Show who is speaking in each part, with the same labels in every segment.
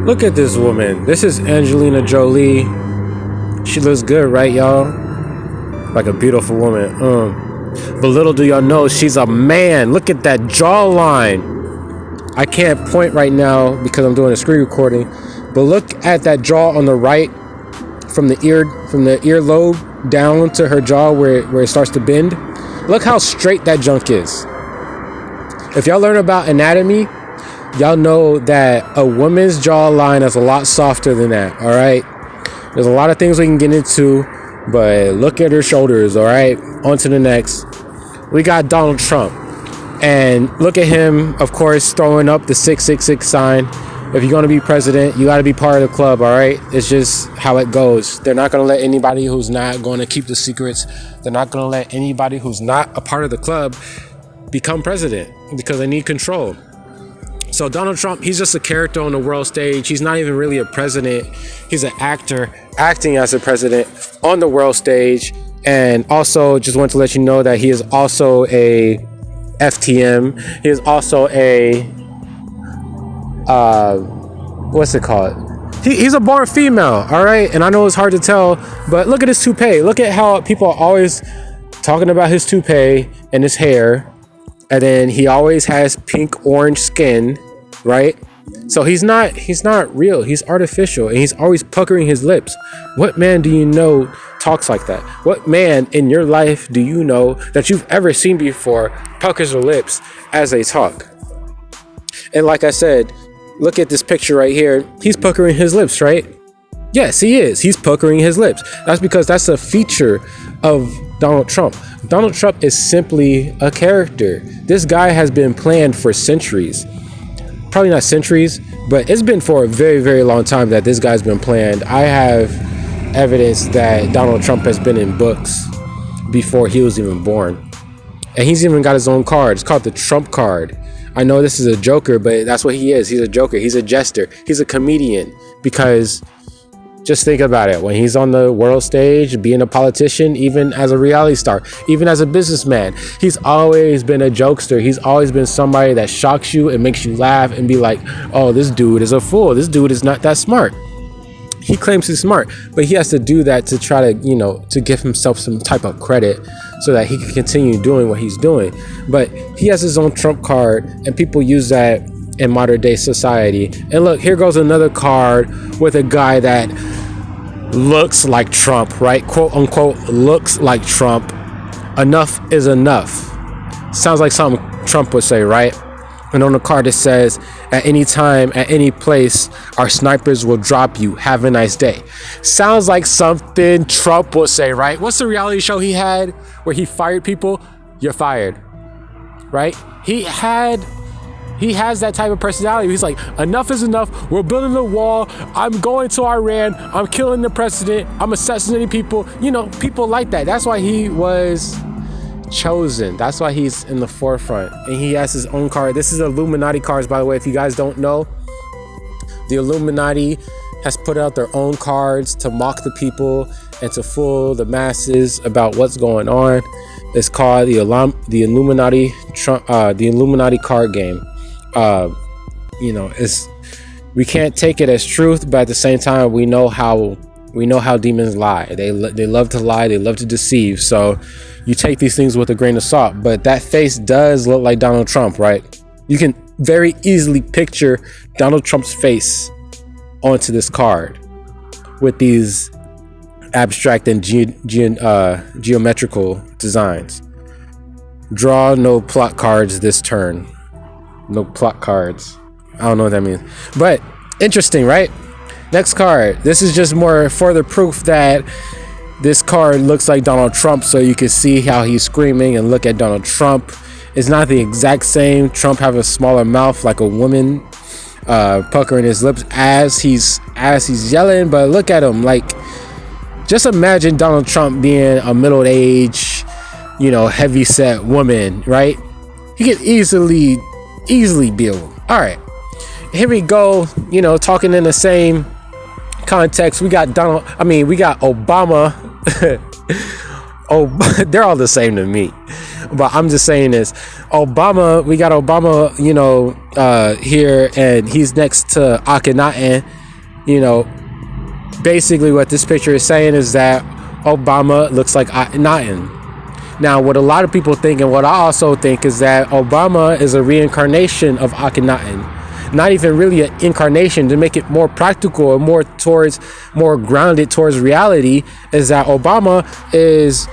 Speaker 1: Look at this woman. This is Angelina Jolie. She looks good, right, y'all? Like a beautiful woman. But little do y'all know, she's a man. Look at that jawline. I can't point right now because I'm doing a screen recording. But look at that jaw on the right, from the earlobe down to her jaw where it starts to bend. Look how straight that junk is. If y'all learn about anatomy, y'all know that a woman's jawline is a lot softer than that, all right? There's a lot of things we can get into, but look at her shoulders, all right? On to the next. We got Donald Trump. And look at him, of course, throwing up the 666 sign. If you're going to be president, you got to be part of the club, all right? It's just how it goes. They're not going to let anybody who's not going to keep the secrets. They're not going to let anybody who's not a part of the club become president because they need control. So Donald Trump, he's just a character on the world stage. He's not even really a president. He's an actor acting as a president on the world stage. And also just want to let you know that he is also a FTM. He is also a what's it called? He's a born female, all right? And I know it's hard to tell, but look at his toupee. Look at how people are always talking about his toupee and his hair. And then he always has pink orange skin, right? So he's not real. He's artificial, and he's always puckering his lips. What man do you know talks like that? What man in your life do you know that you've ever seen before puckers their lips as they talk? And like I said, look at this picture right here. He's puckering his lips, right? Yes, he is. He's puckering his lips. That's because that's a feature of Donald Trump. Donald Trump is simply a character. This guy has been planned for centuries. Probably not centuries, but it's been for a very, very long time that this guy's been planned. I have evidence that Donald Trump has been in books before he was even born. And he's even got his own card. It's called the Trump card. I know this is a joker, but that's what he is. He's a joker. He's a jester. He's a comedian. Because just think about it. When he's on the world stage, being a politician, even as a reality star, even as a businessman, he's always been a jokester. He's always been somebody that shocks you and makes you laugh and be like, oh, this dude is a fool. This dude is not that smart. He claims he's smart, but he has to do that to try to, to give himself some type of credit so that he can continue doing what he's doing. But he has his own Trump card, and people use that in modern day society. And look, here goes another card with a guy that looks like Trump, right? Quote unquote, looks like Trump. Enough is enough. Sounds like something Trump would say, right? And on the card it says, at any time, at any place, our snipers will drop you. Have a nice day. Sounds like something Trump would say, right? What's the reality show he had where he fired people? You're fired, right? He has that type of personality. He's like, enough is enough. We're building a wall. I'm going to Iran. I'm killing the president. I'm assassinating people. People like that. That's why he was chosen. That's why he's in the forefront. And he has his own card. This is Illuminati cards, by the way. If you guys don't know, the Illuminati has put out their own cards to mock the people and to fool the masses about what's going on. It's called the Illuminati card game. We can't take it as truth, but at the same time, we know how demons lie. They love to lie. They love to deceive. So you take these things with a grain of salt. But that face does look like Donald Trump, right? You can very easily picture Donald Trump's face onto this card with these abstract and geometrical designs. Draw no plot cards this turn. No plot cards. I don't know what that means. But interesting, right? Next card. This is just more further proof that this card looks like Donald Trump, so you can see how he's screaming and look at Donald Trump. It's not the exact same. Trump have a smaller mouth like a woman, puckering his lips as he's yelling, but look at him. Like, just imagine Donald Trump being a middle-aged, heavy-set woman, right? He could easily be a woman. All right. Here we go, talking in the same context. We got Obama. Oh, they're all the same to me. But I'm just saying this. Obama, we got Obama, here, and he's next to Akhenaten. Basically what this picture is saying is that Obama looks like Akhenaten. Now, what a lot of people think, and what I also think, is that Obama is a reincarnation of Akhenaten. Not even really an incarnation. To make it more practical and more grounded towards reality, is that Obama is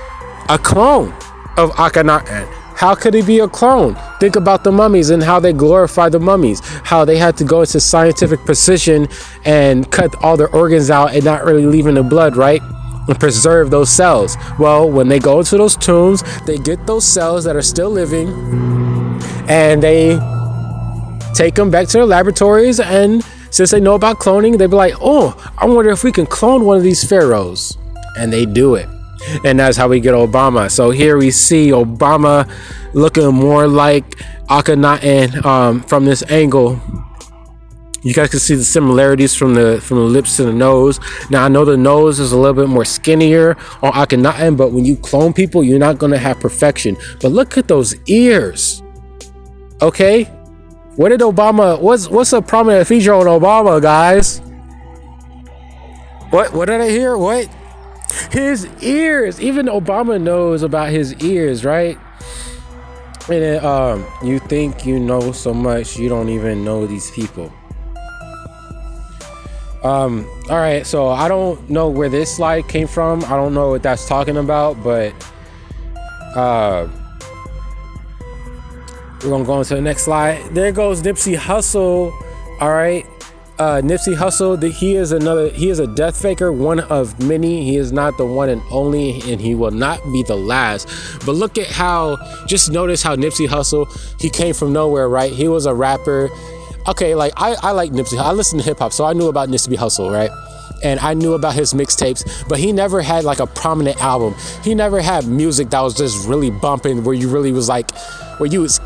Speaker 1: a clone of Akhenaten. How could he be a clone? Think about the mummies and how they glorify the mummies, how they had to go into scientific precision and cut all their organs out and not really leaving the blood, right? And preserve those cells. Well, when they go into those tombs, they get those cells that are still living and they take them back to their laboratories, and since they know about cloning, they be like, oh, I wonder if we can clone one of these pharaohs. And they do it. And that's how we get Obama. So here we see Obama looking more like Akhenaten from this angle. You guys can see the similarities from the lips to the nose. Now, I know the nose is a little bit more skinnier on Akhenaten, but when you clone people, you're not going to have perfection. But look at those ears. Okay? What did Obama, what's a prominent feature on Obama, guys? What did I hear? What? His ears. Even Obama knows about his ears, right? And then, you think you know so much, you don't even know these people. All right, so I don't know where this slide came from. I don't know what that's talking about, but we're gonna go into the next slide. There goes Nipsey Hussle. All right, Nipsey Hussle. He is a death faker, one of many. He is not the one and only, and he will not be the last. But look at just notice how Nipsey Hussle, he came from nowhere, right? He was a rapper. Okay, like I like Nipsey. I listen to hip hop, so I knew about Nipsey Hussle, right? And I knew about his mixtapes, but he never had like a prominent album. He never had music that was just really bumping, where you was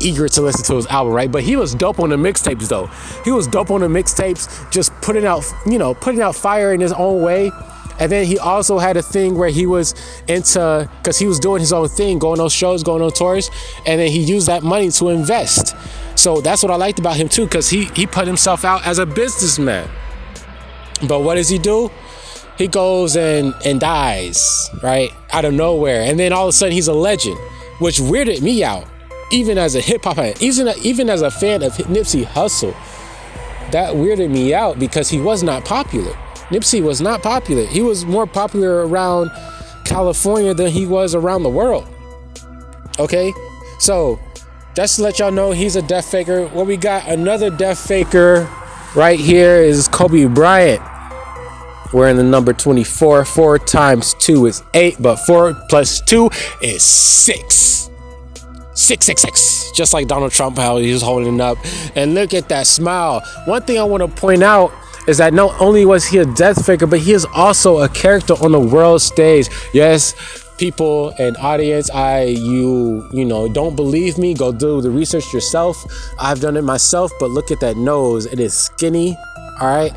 Speaker 1: eager to listen to his album, right? But he was dope on the mixtapes, though. He was dope on the mixtapes, just putting out fire in his own way. And then he also had a thing where he was because he was doing his own thing, going on shows, going on tours, and then he used that money to invest. So that's what I liked about him too, because he put himself out as a businessman. But what does he do? He goes and dies, right? Out of nowhere. And then all of a sudden he's a legend, which weirded me out. Even as a hip hop fan, even as a fan of Nipsey Hussle, that weirded me out because he was not popular. Nipsey was not popular. He was more popular around California than he was around the world. Okay? So, just to let y'all know, he's a death faker. Well, we got another death faker right here is Kobe Bryant. Wearing the number 24. 4 times 2 is 8, but 4 plus 2 is 6. 666, just like Donald Trump, how he was holding it up. And look at that smile. One thing I want to point out is that not only was he a death faker, but he is also a character on the world stage. Yes, people and audience, don't believe me, go do the research yourself. I've done it myself, but look at that nose. It is skinny, all right?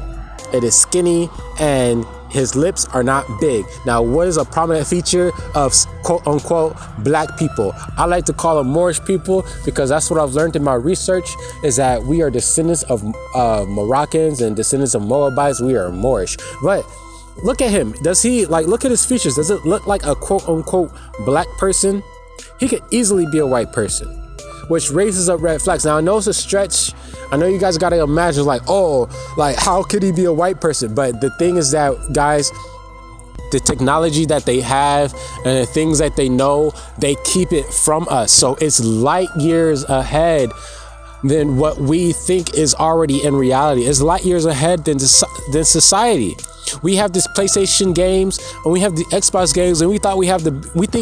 Speaker 1: It is skinny, and his lips are not big. Now, what is a prominent feature of quote unquote black people? I like to call them Moorish people, because that's what I've learned in my research, is that we are descendants of Moroccans and descendants of Moabites. We are Moorish. But look at him. Look at his features. Does it look like a quote unquote black person? He could easily be a white person, which raises up red flags. Now, I know it's a stretch. I know you guys got to imagine how could he be a white person? But the thing is that, guys, the technology that they have and the things that they know, they keep it from us. So it's light years ahead than what we think is already in reality. It's light years ahead than society. We have this PlayStation games and we have the Xbox games, and we think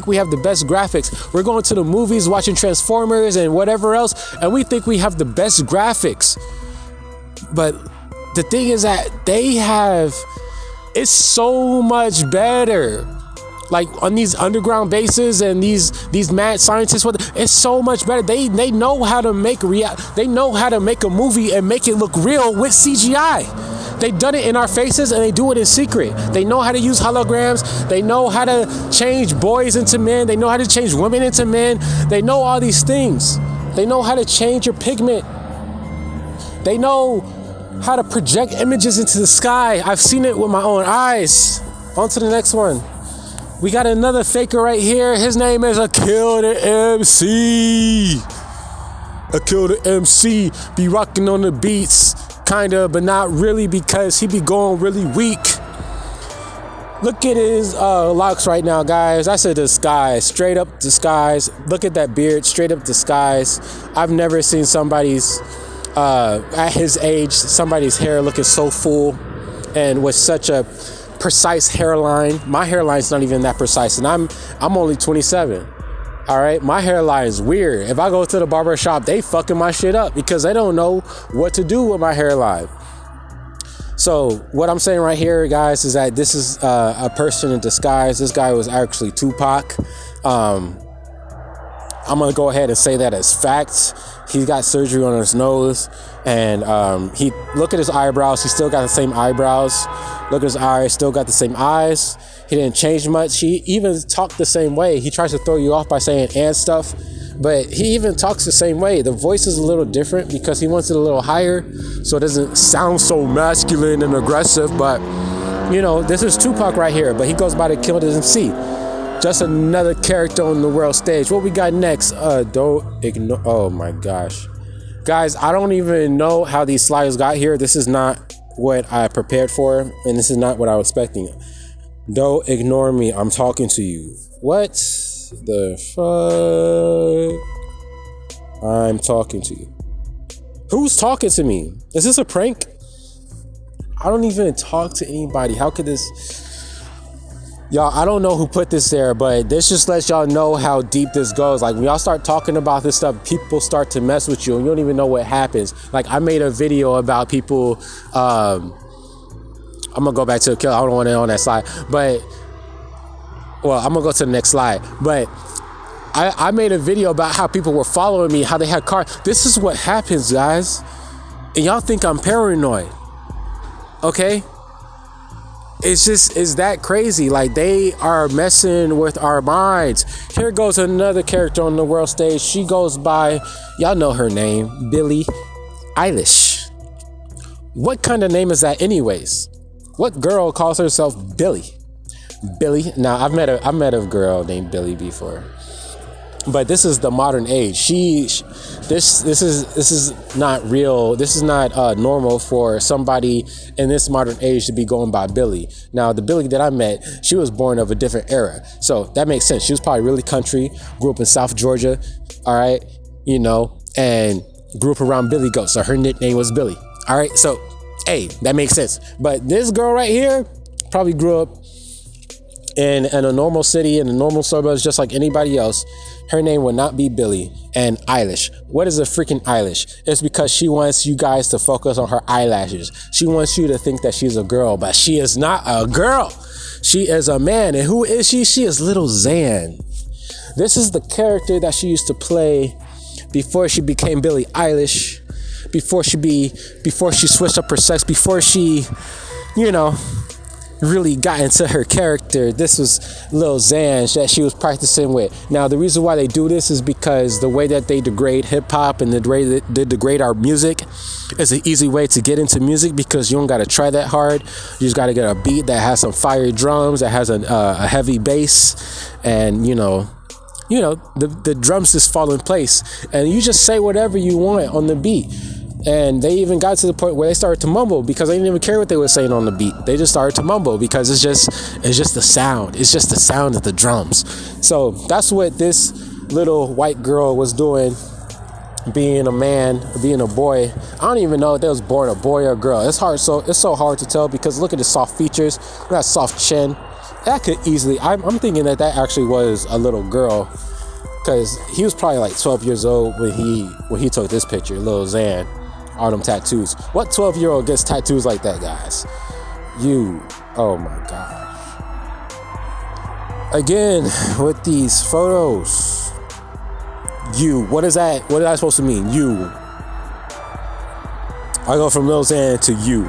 Speaker 1: we have the best graphics. We're going to the movies, watching Transformers and whatever else, and we think we have the best graphics. But the thing is that it's so much better. Like on these underground bases and these mad scientists, it's so much better. They know how to make they know how to make a movie and make it look real with CGI. They done it in our faces, and they do it in secret. They know how to use holograms. They know how to change boys into men. They know how to change women into men. They know all these things. They know how to change your pigment. They know how to project images into the sky. I've seen it with my own eyes. On to the next one. We got another faker right here. His name is Akil the MC. Akil the MC be rocking on the beats, kinda, but not really, because he be going really weak. Look at his locks right now, guys. I said disguise, straight up disguise. Look at that beard, straight up disguise. I've never seen somebody's at his age, somebody's hair looking so full and with such a precise hairline. My hairline's not even that precise, and I'm only 27. All right, my hairline is weird. If I go to the barber shop, they fucking my shit up because they don't know what to do with my hairline. So what I'm saying right here, guys, is that this is a person in disguise. This guy was actually Tupac. I'm gonna go ahead and say that as facts. He got surgery on his nose, and he look at his eyebrows. He still got the same eyebrows. Look at his eyes, still got the same eyes. He didn't change much. He even talked the same way. He tries to throw you off by saying and stuff, but he even talks the same way. The voice is a little different because he wants it a little higher, so it doesn't sound so masculine and aggressive. But you know, this is Tupac right here, but he goes by the Kill the MC. Just another character on the world stage. What we got next? Don't ignore. Oh my gosh, guys, I don't even know how these slides got here. This is not what I prepared for, and this is not what I was expecting. Don't ignore me. I'm talking to you. What the fuck? I'm talking to you. Who's talking to me? Is this a prank? I don't even talk to anybody. How could this? Y'all, I don't know who put this there, but this just lets y'all know how deep this goes. Like, when y'all start talking about this stuff, people start to mess with you and you don't even know what happens. Like, I made a video about people, I'm gonna go back to the kill. I don't want it on that slide, but, well, I'm gonna go to the next slide. But I made a video about how people were following me, how they had cars. This is what happens, guys. And y'all think I'm paranoid, okay? It's that crazy. Like, they are messing with our minds. Here goes another character on the world stage. She goes by, y'all know her name, Billie Eilish. What kind of name is that anyways? What girl calls herself Billie? Billie. Now, I've met a girl named Billie before, but this is the modern age. This is not real. This is not normal for somebody in this modern age to be going by Billie. Now, the Billie that I met, she was born of a different era, so that makes sense. She was probably really country, grew up in South Georgia, all right, you know, and grew up around Billy Goat, so her nickname was Billie. All right, so hey, that makes sense. But this girl right here probably grew up in a normal city, in the normal suburbs, just like anybody else. Her name would not be Billie and Eilish. What is a freaking Eilish? It's because she wants you guys to focus on her eyelashes. She wants you to think that she's a girl, but she is not a girl. She is a man. And who is she? She is Little Xan. This is the character that she used to play before she became Billie Eilish, before she switched up her sex, before she, you know, really got into her character. This was Lil Xan that she was practicing with. Now, the reason why they do this is because the way that they degrade hip-hop and the way that they degrade our music is an easy way to get into music, because you don't got to try that hard. You just got to get a beat that has some fiery drums, that has a heavy bass, and you know the drums just fall in place, and you just say whatever you want on the beat. And they even got to the point where they started to mumble because they didn't even care what they were saying on the beat. They just started to mumble because it's just the sound. It's just the sound of the drums. So that's what this little white girl was doing, being a man, being a boy. I don't even know if they was born a boy or a girl. It's so hard to tell because look at the soft features, that soft chin. That could easily, I'm thinking that actually was a little girl, because he was probably like 12 years old when he took this picture, Lil Xan. All them tattoos. What 12-year-old gets tattoos like that, guys? Oh my gosh. Again, with these photos. What is that? What is that supposed to mean? I go from Lil Xan to you.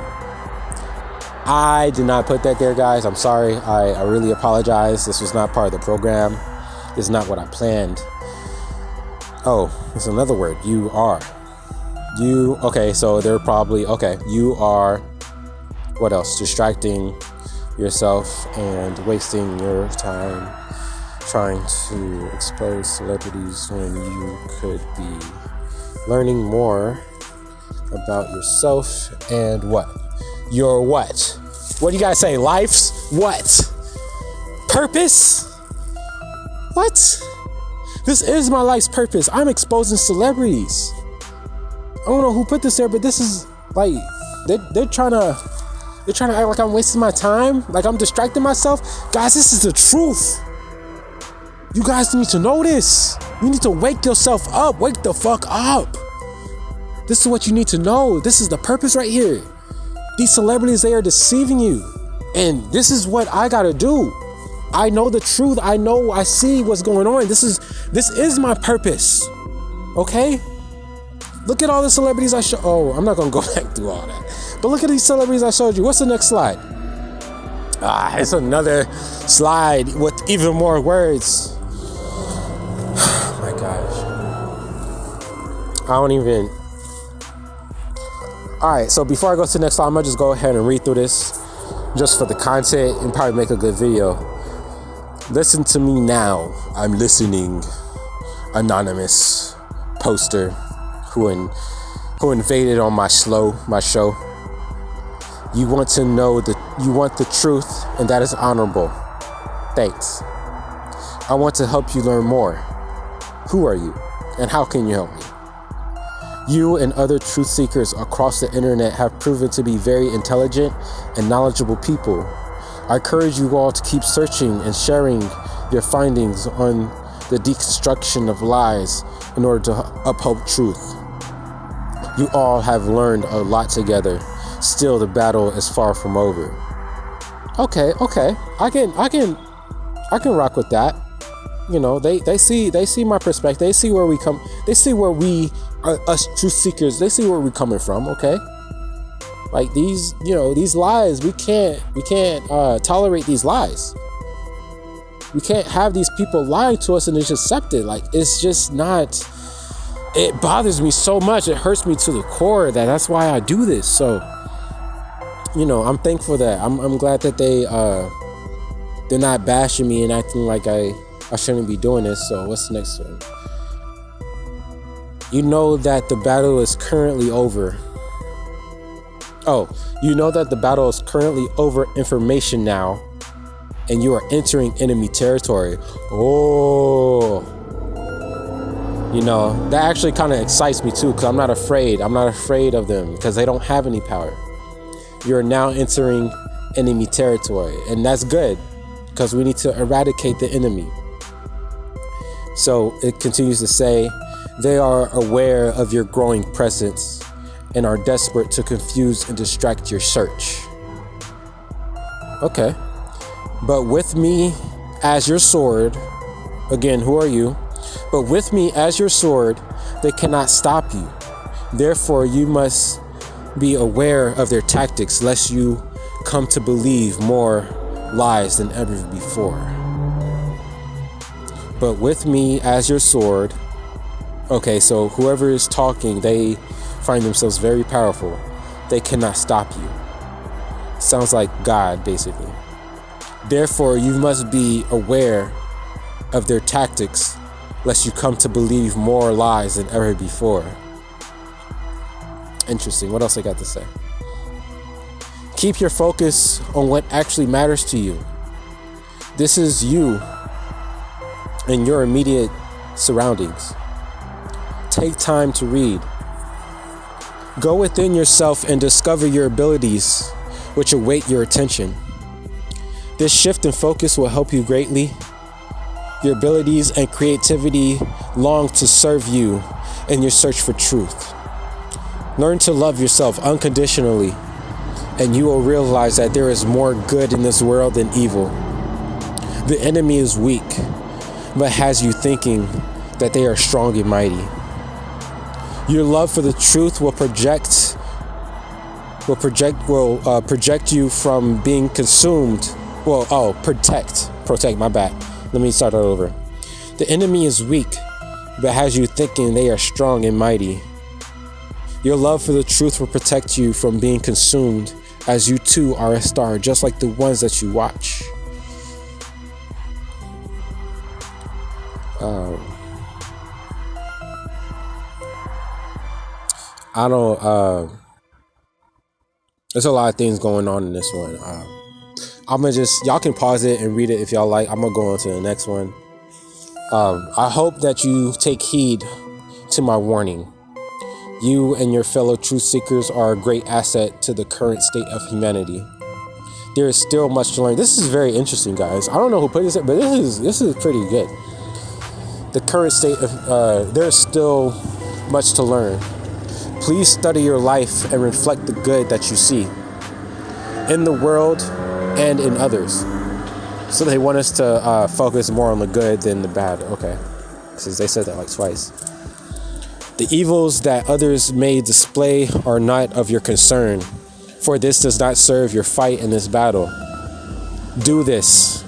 Speaker 1: I did not put that there, guys. I'm sorry. I really apologize. This was not part of the program. This is not what I planned. Oh, there's another word. You are. Okay, so they're probably, okay, you are, what else? Distracting yourself and wasting your time trying to expose celebrities when you could be learning more about yourself and what? Your what? What do you guys say? Life's what? Purpose? What? This is my life's purpose. I'm exposing celebrities. I don't know who put this there, but this is like they're trying to act like I'm wasting my time, like I'm distracting myself. Guys, this is the truth. You guys need to know this. You need to wake yourself up. Wake the fuck up. This is what you need to know. This is the purpose right here. These celebrities, they are deceiving you. And this is what I gotta do. I know the truth. I see what's going on. This is my purpose. Okay? Look at all the celebrities I show. Oh, I'm not gonna go back through all that. But look at these celebrities I showed you. What's the next slide? It's another slide with even more words. Oh my gosh. I don't even. Alright, so before I go to the next slide, I'm gonna just go ahead and read through this just for the content and probably make a good video. Listen to me now. I'm listening. Anonymous poster who invaded on my show. You want to know you want the truth, and that is honorable. Thanks. I want to help you learn more. Who are you, and how can you help me? You and other truth seekers across the internet have proven to be very intelligent and knowledgeable people. I encourage you all to keep searching and sharing your findings on the deconstruction of lies in order to uphold truth. You all have learned a lot together. Still, the battle is far from over. Okay. I can rock with that. You know, they see my perspective. They see where we come. They see where we are, us truth seekers. They see where we're coming from. Okay. Like these lies, we can't tolerate these lies. We can't have these people lying to us and just accept it. Like, it's just not, it bothers me so much. It hurts me to the core that's why I do this. So, I'm thankful that I'm glad that they're not bashing me and acting like I shouldn't be doing this. So what's the next one? You know that the battle is currently over. Oh, you know that the battle is currently over information now, and you are entering enemy territory. Oh, that actually kind of excites me too, because I'm not afraid. I'm not afraid of them because they don't have any power. You're now entering enemy territory, and that's good because we need to eradicate the enemy. So it continues to say, they are aware of your growing presence and are desperate to confuse and distract your search. Okay. But with me as your sword, again, who are you? But with me as your sword, they cannot stop you. Therefore, you must be aware of their tactics, lest you come to believe more lies than ever before. But with me as your sword. Okay, so whoever is talking, they find themselves very powerful. They cannot stop you. Sounds like God, basically. Therefore, you must be aware of their tactics, lest you come to believe more lies than ever before. Interesting. What else I got to say? Keep your focus on what actually matters to you. This is you and your immediate surroundings. Take time to read. Go within yourself and discover your abilities, which await your attention. This shift in focus will help you greatly. Your abilities and creativity long to serve you in your search for truth. Learn to love yourself unconditionally, and you will realize that there is more good in this world than evil. The enemy is weak, but has you thinking that they are strong and mighty. Your love for the truth will project will project you from being consumed. Protect, my bad. Let me start that over. The enemy is weak, but has you thinking they are strong and mighty. Your love for the truth will protect you from being consumed, as you too are a star, just like the ones that you watch. There's a lot of things going on in this one. Y'all can pause it and read it if y'all like. I'm gonna go on to the next one. I hope that you take heed to my warning. You and your fellow truth seekers are a great asset to the current state of humanity. There is still much to learn. This is very interesting, guys. I don't know who put this in, but this is pretty good. The current state of there's still much to learn. Please study your life and reflect the good that you see in the world and in others. So they want us to focus more on the good than the bad. Okay, since they said that like twice. The evils that others may display are not of your concern, for this does not serve your fight in this battle. Do this.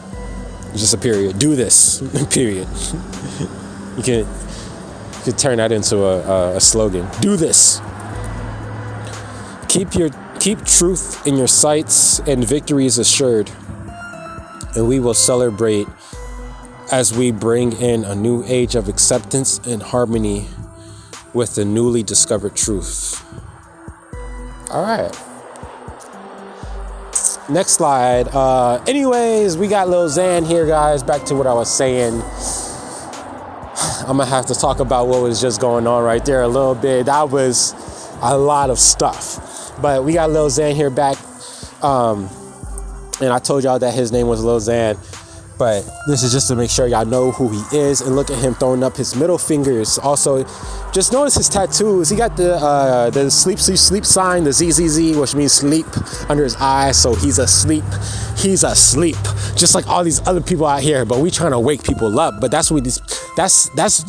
Speaker 1: Just a period. Do this. Period. You can turn that into a slogan. Do this. Keep truth in your sights, and victory is assured. And we will celebrate as we bring in a new age of acceptance and harmony with the newly discovered truth. All right. Next slide. Anyways, we got Lil Xan here, guys. Back to what I was saying. I'm gonna have to talk about what was just going on right there a little bit. That was a lot of stuff. But we got Lil Xan here back. And I told y'all that his name was Lil Xan. But this is just to make sure y'all know who he is. And look at him throwing up his middle fingers. Also, just notice his tattoos. He got the sleep sign, the ZZZ, which means sleep, under his eyes. So he's asleep. He's asleep. Just like all these other people out here. But we trying to wake people up. But that's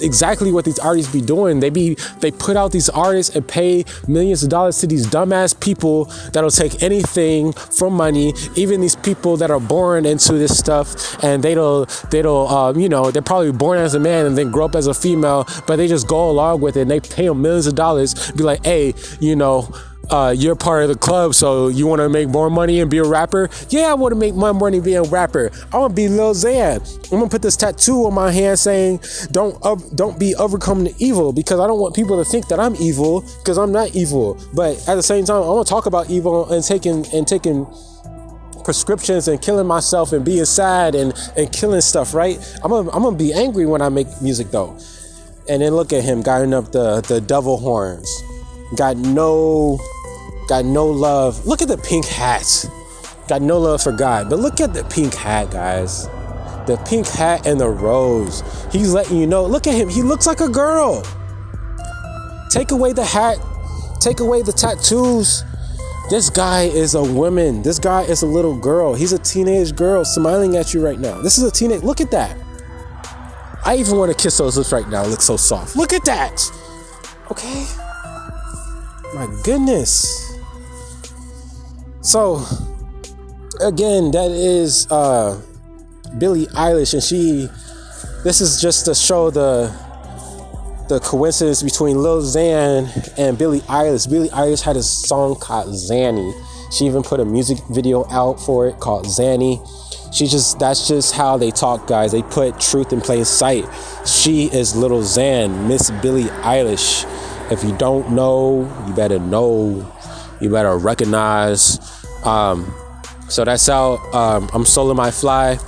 Speaker 1: exactly what these artists be doing. They put out these artists and pay millions of dollars to these dumbass people that'll take anything for money. Even these people that are born into this stuff, and they're probably born as a man and then grow up as a female, but they just go along with it and they pay them millions of dollars. Be like, hey, you're part of the club, so you want to make more money and be a rapper? Yeah, I want to make more money being a rapper. I want to be Lil Xan. I'm gonna put this tattoo on my hand saying, "Don't be overcome the evil," because I don't want people to think that I'm evil, because I'm not evil. But at the same time, I want to talk about evil and taking prescriptions and killing myself and being sad and killing stuff. Right? I'm gonna be angry when I make music though. And then look at him, guiding up the devil horns. Got no love. Look at the pink hat. Got no love for God. But look at the pink hat, guys. The pink hat and the rose. He's letting you know. Look at him. He looks like a girl. Take away the hat. Take away the tattoos. This guy is a woman. This guy is a little girl. He's a teenage girl smiling at you right now. This is a teenage. Look at that. I even want to kiss those lips right now. It looks so soft. Look at that. Okay. My goodness. So, again, that is Billie Eilish, and this is just to show the coincidence between Lil Xan and Billie Eilish. Billie Eilish had a song called Zanny. She even put a music video out for it called Zanny. That's just how they talk, guys. They put truth in plain sight. She is Lil Xan, Miss Billie Eilish. If you don't know, you better know. You better recognize. So that's how I'm Solar My Fly.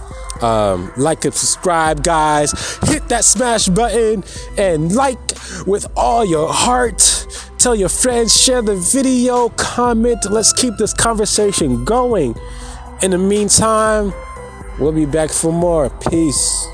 Speaker 1: Like and subscribe, guys. Hit that smash button and like with all your heart. Tell your friends, share the video, comment. Let's keep this conversation going. In the meantime, we'll be back for more. Peace.